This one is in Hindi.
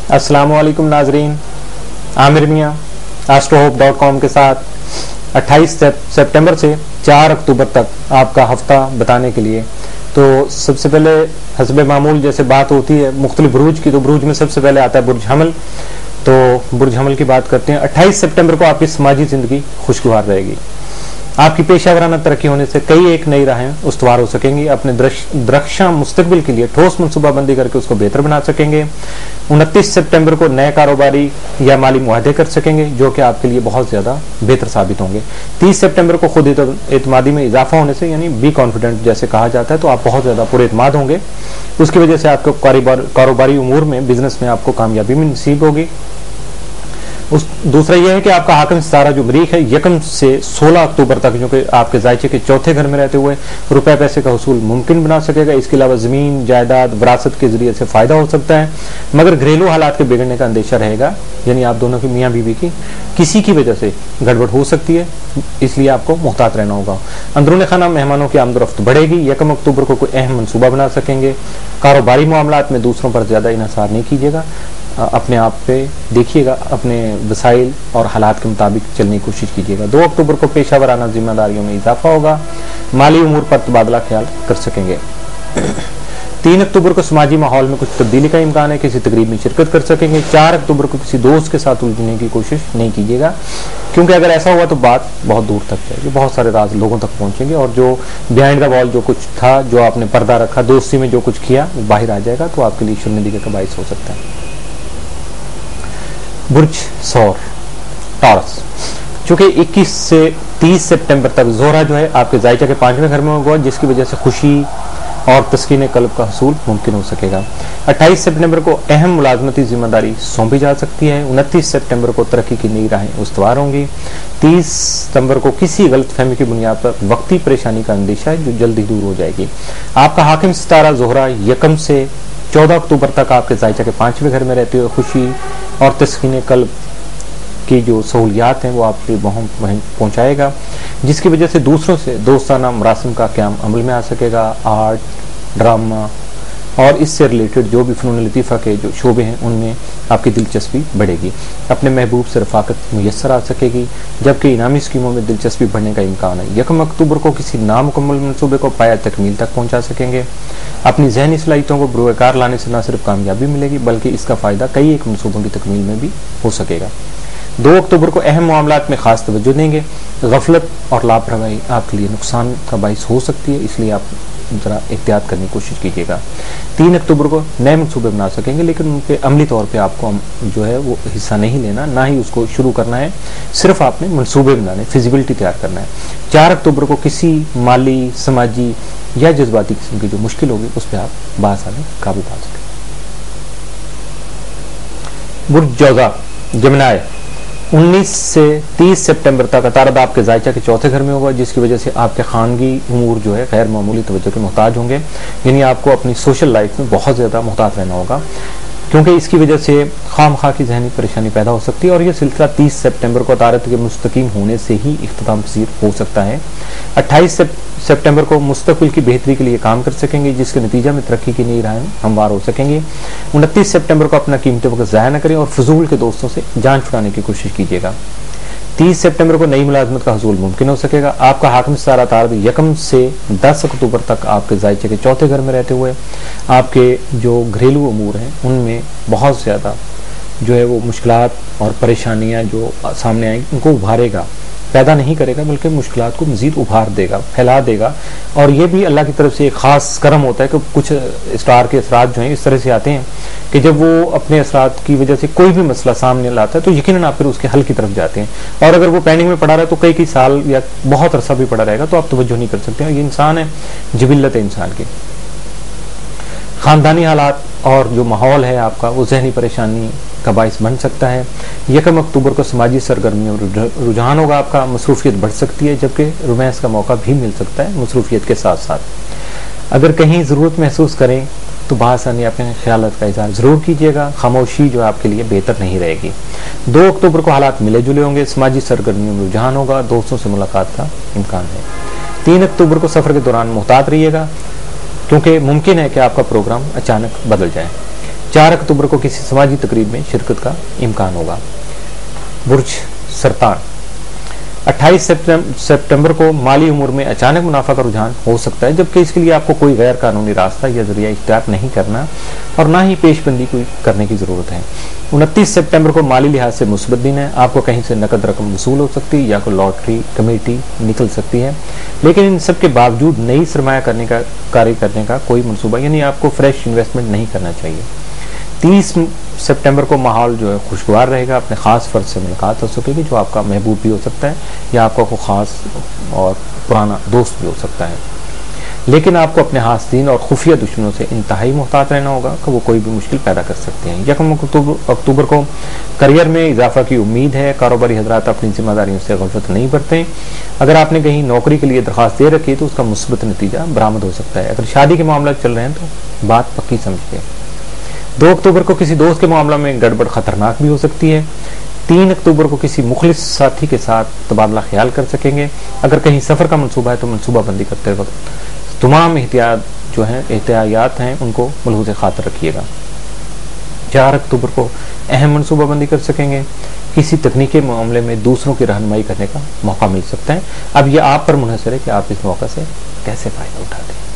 अस्सलाम वालेकुम नाजरीन, आमिर मियाँ astrohope.com के साथ 28 सितंबर से 4 अक्टूबर तक आपका हफ्ता बताने के लिए। तो सबसे पहले हस्बे मामूल जैसे बात होती है मुख्तलिफ बुरूज की, तो बुरूज में सबसे पहले आता है बुर्ज हमल। तो बुर्ज हमल की बात करते हैं। 28 सितंबर को आपकी समाजी जिंदगी खुशगवार रहेगी। आपकी पेशावराना तरक्की होने से कई एक नई राहें उस्तवार हो सकेंगी। अपने दरख्शां मुस्तकबिल के लिए ठोस मनसूबाबंदी करके उसको बेहतर बना सकेंगे। 29 सितंबर को नए कारोबारी या माली मुआहदे कर सकेंगे जो कि आपके लिए बहुत ज्यादा बेहतर साबित होंगे। 30 सितंबर को खुद एतमादी में इजाफा होने से, यानी बी कॉन्फिडेंट जैसे कहा जाता है, तो आप बहुत ज्यादा पुरएतमाद होंगे। उसकी वजह से आपको कारोबारी उमूर में, बिजनेस में आपको कामयाबी में नसीब होगी। दूसरा यह है कि आपका हाकिम सितारा जो मरीख है 1 से 16 अक्टूबर तक, जो कि आपके जायचे के चौथे घर में रहते हुए रुपए पैसे का हुसूल मुमकिन बना सकेगा। इसके अलावा जमीन जायदाद विरासत के जरिए से फायदा हो सकता है, मगर घरेलू हालात के बिगड़ने का अंदेशा रहेगा, यानी आप दोनों की मियाँ बीवी की किसी की वजह से गड़बड़ हो सकती है, इसलिए आपको मुहतात रहना होगा। अंदरूनी खाना मेहमानों की आमदोरफ्त बढ़ेगी। 1 अक्टूबर को कोई अहम मनसूबा बना सकेंगे। कारोबारी मामलात में दूसरों पर ज्यादा इन्हिसार नहीं कीजिएगा, अपने आप पे देखिएगा, अपने वसाइल और हालात के मुताबिक चलने की कोशिश कीजिएगा। 2 अक्टूबर को पेशावराना जिम्मेदारियों में इजाफा होगा। माली उमूर पर तबादला ख्याल कर सकेंगे। 3 अक्टूबर को समाजी माहौल में कुछ तब्दीली का इम्कान है, किसी तकरीब में शिरकत कर सकेंगे। 4 अक्टूबर को किसी दोस्त के साथ उलझने की कोशिश नहीं कीजिएगा, क्योंकि अगर ऐसा हुआ तो बात बहुत दूर तक जाएगी, बहुत सारे राज लोगों तक पहुंचेंगे और जो बिहाइंड द वॉल जो कुछ था, जो आपने पर्दा रखा, दोस्ती में जो कुछ किया, बाहर आ जाएगा, तो आपके लिए शर्मिंदगी का बाइस हो सकता है। बुर्ज सौर टॉरस, चूंकि 21 से 30 सितंबर तक जोहरा जो है आपके जायचा के 5वें घर में होगा, जिसकी वजह से खुशी और तस्कीन कल्ब का हसूल मुमकिन हो सकेगा। 28 सितंबर को अहम मुलाजमती जिम्मेदारी सौंपी जा सकती है। 29 सितंबर को तरक्की की नई राहें उस्तवार होंगी। 30 सितंबर को किसी गलत फहमी की बुनियाद पर वक्ती परेशानी का अंदेशा है जो जल्दी दूर हो जाएगी। आपका हाकिम सितारा जोहरा 1 से 14 अक्टूबर तक आपके जायचा के 5वें घर में रहते हुए खुशी और तस्कीन कल्ब की जो सहूलियात हैं वो आपके वहाँ पहुँचाएगा, जिसकी वजह से दूसरों से दोस्ताना मरासिम का क़याम अमल में आ सकेगा। आर्ट, ड्रामा और इससे रिलेटेड जो भी फ़नून लतीफ़ा के जो शोबे हैं उनमें आपकी दिलचस्पी बढ़ेगी। अपने महबूब से रफ़ाकत मुयस्सर आ सकेगी, जबकि इनामी स्कीमों में दिलचस्पी बढ़ने का इम्कान है। 1 अक्टूबर को किसी नामुकम्मल मनसूबे को पाया तकमील तक पहुँचा सकेंगे। अपनी जहनी सलाहियतों को बुरुकार लाने से न सिर्फ कामयाबी मिलेगी, बल्कि इसका फ़ायदा कई एक मनसूबों की तकमील में भी हो सकेगा। 2 अक्टूबर को अहम मामलात में खास तवज्जो देंगे। गफलत और लापरवाही आपके लिए नुकसान का बाइस हो सकती है, इसलिए आप जरा एहतियात करने की कोशिश कीजिएगा। 3 अक्टूबर को नए मनसूबे बना सकेंगे, लेकिन उन पे अमली तौर पे आपको जो है वो हिस्सा नहीं लेना, ना ही उसको शुरू करना है, सिर्फ आपने मनसूबे बनाने, फिजिबिलिटी तैयार करना है। 4 अक्टूबर को किसी माली, समाजी या जज्बाती किस्म की जो मुश्किल होगी उस पर आप बासानी काबू पा सकें। बुर्ज जौज़ा जमनाय 19 से 30 सितंबर तक अतारद आपके जायचा के चौथे घर में होगा, जिसकी वजह से आपके खानगी उमूर जो है गैर मामूली तवज्जो के मोहताज होंगे, यानी आपको अपनी सोशल लाइफ में बहुत ज्यादा मोहतात रहना होगा, क्योंकि इसकी वजह से खामखा की जहनी परेशानी पैदा हो सकती है और यह सिलसिला 30 सितंबर को अतारत के मुस्तकीम होने से ही इख्तिताम पसीर हो सकता है। 28 सितंबर को मुस्तकबिल की बेहतरी के लिए काम कर सकेंगे, जिसके नतीजा में तरक्की की नई राहें हमवार हो सकेंगी। 29 सितंबर को अपना कीमती वक्त ज़ाया न करें और फजूल के दोस्तों से जान छुड़ाने की कोशिश कीजिएगा। 30 सितंबर को नई मुलाजमत का हसूल मुमकिन हो सकेगा। आपका हाकिम सितारा तारद 1 से 10 अक्टूबर तक आपके जायचे के चौथे घर में रहते हुए आपके जो घरेलू अमूर हैं उनमें बहुत ज़्यादा जो है वो मुश्किलात और परेशानियां जो सामने आएंगी उनको उभारेगा, पैदा नहीं करेगा, बल्कि मुश्किलात को मजीद उभार देगा, फैला देगा। और ये भी अल्लाह की तरफ से एक खास करम होता है कि कुछ स्टार के असरात जो हैं इस तरह से आते हैं कि जब वो अपने असरात की वजह से कोई भी मसला सामने लाता है तो यकीनन आप फिर उसके हल की तरफ जाते हैं, और अगर वो पेंडिंग में पड़ा रहा है तो कई साल या बहुत अरसा भी पड़ा रहेगा तो आप तवज्जो नहीं कर सकते हैं। ये इंसान है, जिबिल्लत है इंसान की। खानदानी हालात और जो माहौल है आपका वो जहनी परेशानी का बाइस बन सकता है। 1 अक्टूबर को समाजी सरगर्मियों में रुझान होगा आपका, मसरूफियत बढ़ सकती है, जबकि रोमांस का मौका भी मिल सकता है मसरूफियत के साथ साथ। अगर कहीं ज़रूरत महसूस करें तो बासानी अपने ख्यालात का इजहार जरूर कीजिएगा, खामोशी जो आपके लिए बेहतर नहीं रहेगी। 2 अक्टूबर को हालात मिले जुले होंगे, समाजी सरगर्मियों में रुझान होगा, दोस्तों से मुलाकात का इम्कान है। 3 अक्टूबर को सफर के दौरान मुहतात रहिएगा, क्योंकि मुमकिन है कि आपका प्रोग्राम अचानक बदल जाए। 4 अक्टूबर को किसी समाजी तकरीब में शिरकत का इम्कान होगा। बुर्ज सरतान, 28 सितंबर को माली उमूर में अचानक मुनाफा का रुझान हो सकता है, जबकि इसके लिए आपको कोई गैर कानूनी रास्ता या जरिया इख्तियार नहीं करना और ना ही पेशबंदी कोई करने की जरूरत है। 29 सितंबर को माली लिहाज से मुस्बत दिन है, आपको कहीं से नकद रकम वसूल हो सकती है या कोई लॉटरी कमेटी निकल सकती है, लेकिन इन सब के बावजूद नई सरमाया कार्य करने का कोई मनसूबा यानी आपको फ्रेश इन्वेस्टमेंट नहीं करना चाहिए। 30 सितंबर को माहौल जो है खुशगवार रहेगा, अपने खास फर्द से मुलाकात हो सकेगी जो आपका महबूब भी हो सकता है या आपका कोई खास और पुराना दोस्त भी हो सकता है, लेकिन आपको अपने हासिन और खुफिया दुश्मनों से इंतहाई मुहतात रहना होगा कि वो कोई भी मुश्किल पैदा कर सकते हैं। 1 अक्टूबर को करियर में इजाफा की उम्मीद है, कारोबारी हजरात अपनी जिम्मेदारियों से गफलत नहीं बरतें। अगर आपने कहीं नौकरी के लिए दरखास्त दे रखी है तो उसका मुस्बत नतीजा बरामद हो सकता है। अगर शादी के मामला चल रहे हैं तो बात पक्की समझिए। 2 अक्टूबर को किसी दोस्त के मामला में गड़बड़ खतरनाक भी हो सकती है। 3 अक्टूबर को किसी मुखलिस साथी के साथ तबादला ख्याल कर सकेंगे। अगर कहीं सफर का मंसूबा है तो मंसूबाबंदी करते वक्त तमाम एहतियात हैं उनको मलहूज़ खातर रखिएगा। 4 अक्टूबर को अहम मंसूबाबंदी कर सकेंगे। किसी तकनीकी मामले में दूसरों की रहनुमाई करने का मौका मिल सकता है। अब यह आप पर मुनहसर है कि आप इस मौका से कैसे फायदा उठाते हैं।